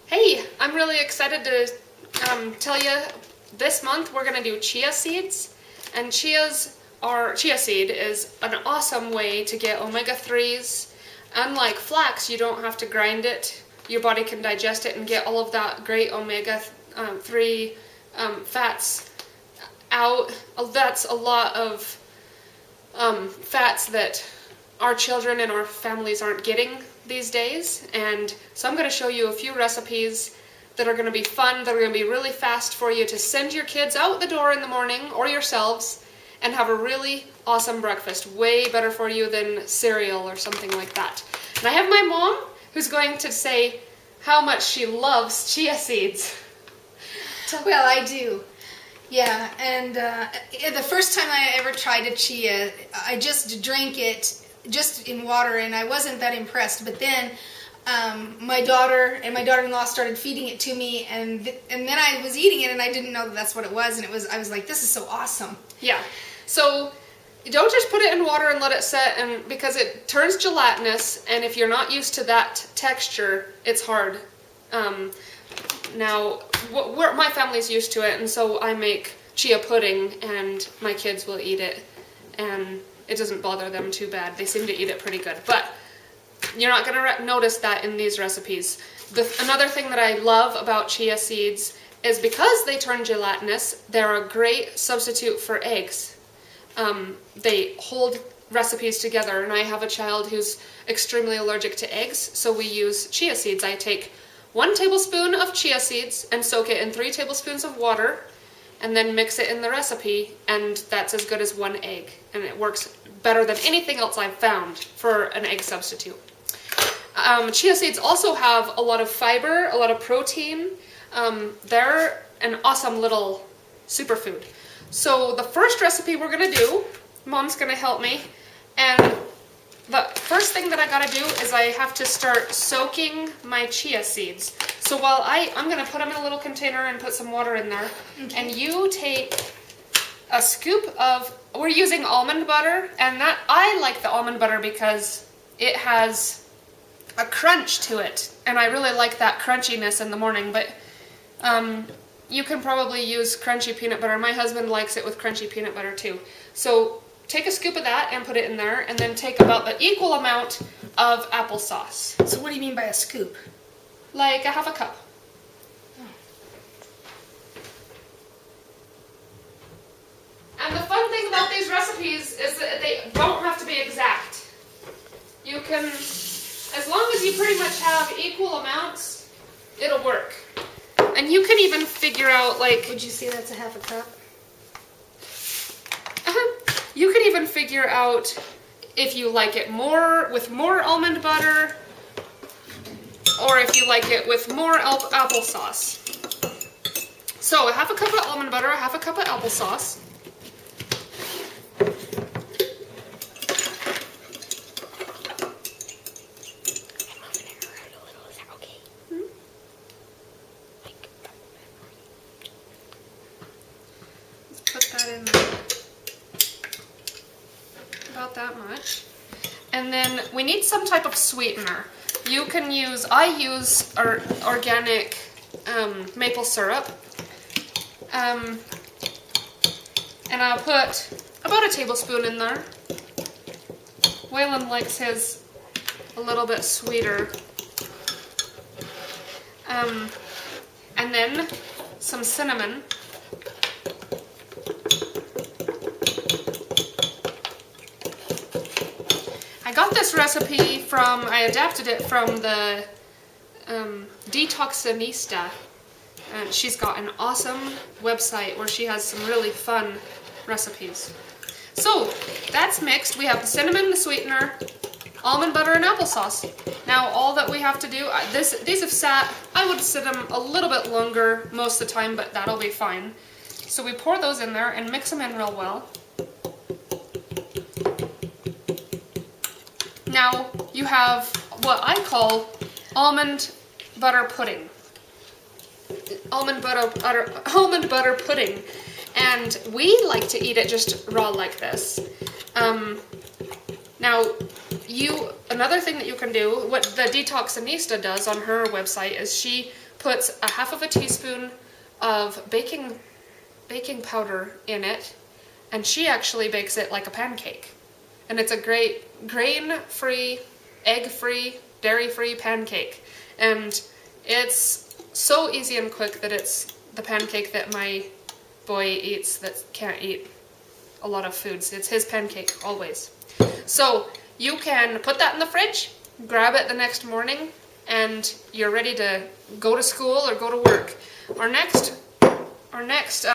Hey, I'm really excited to tell you this month we're going to do chia seeds. And chia seed is an awesome way to get omega-3s. Unlike flax, you don't have to grind it. Your body can digest it and get all of that great omega-3 fats out. That's a lot of fats that our children and our families aren't getting these days. And so I'm going to show you a few recipes that are going to be fun, that are going to be really fast for you to send your kids out the door in the morning or yourselves and have a really awesome breakfast. Way better for you than cereal or something like that. And I have my mom who's going to say how much she loves chia seeds. Well, I do. Yeah, and the first time I ever tried a chia, I just drank it just in water, and I wasn't that impressed. But then my daughter and my daughter-in-law started feeding it to me, and then I was eating it, and I didn't know that that's what it was, and I was like, this is so awesome. Yeah, so don't just put it in water and let it set, and because it turns gelatinous, and if you're not used to that texture, it's hard. Now, my family's used to it, and so I make chia pudding, and my kids will eat it, and it doesn't bother them too bad. They seem to eat it pretty good, but you're not going to notice that in these recipes. Another thing that I love about chia seeds is because they turn gelatinous, they're a great substitute for eggs. They hold recipes together, and I have a child who's extremely allergic to eggs, so we use chia seeds. I take 1 tablespoon of chia seeds and soak it in 3 tablespoons of water, and then mix it in the recipe, and that's as good as 1 egg. And it works better than anything else I've found for an egg substitute. Chia seeds also have a lot of fiber, a lot of protein. They're an awesome little superfood. So the first recipe we're going to do, Mom's going to help me, and the first thing that I gotta do is I have to start soaking my chia seeds. So while I'm gonna put them in a little container and put some water in there, okay. And you take a scoop of, we're using almond butter, and that I like the almond butter because it has a crunch to it, and I really like that crunchiness in the morning, but you can probably use crunchy peanut butter. My husband likes it with crunchy peanut butter too. So take a scoop of that and put it in there, and then take about the equal amount of applesauce. So what do you mean by a scoop? Like a half a cup. Oh. And the fun thing about these recipes is that they don't have to be exact. You can, as long as you pretty much have equal amounts, it'll work. And you can even figure out, like... Would you say that's a half a cup? You could even figure out if you like it more with more almond butter, or if you like it with more applesauce. So a half a cup of almond butter, a half a cup of applesauce. Let's put that in there. About that much. And then we need some type of sweetener. You can use, I use organic maple syrup. And I'll put about a tablespoon in there. Waylon likes his a little bit sweeter. And then some cinnamon. I got this recipe I adapted it from the Detoxinista, and she's got an awesome website where she has some really fun recipes. So that's mixed. We have the cinnamon, the sweetener, almond butter, and applesauce. Now all that we have to do, these have sat, I would sit them a little bit longer most of the time, but that'll be fine. So we pour those in there and mix them in real well. Now you have what I call almond butter pudding. Almond butter pudding. And we like to eat it just raw like this. Now, Another thing that you can do, what the Detoxinista does on her website, is she puts a half of a teaspoon of baking powder in it, and she actually bakes it like a pancake. And it's a great grain-free, egg-free, dairy-free pancake. And it's so easy and quick that it's the pancake that my boy eats that can't eat a lot of foods. It's his pancake, always. So you can put that in the fridge, grab it the next morning, and you're ready to go to school or go to work. Our next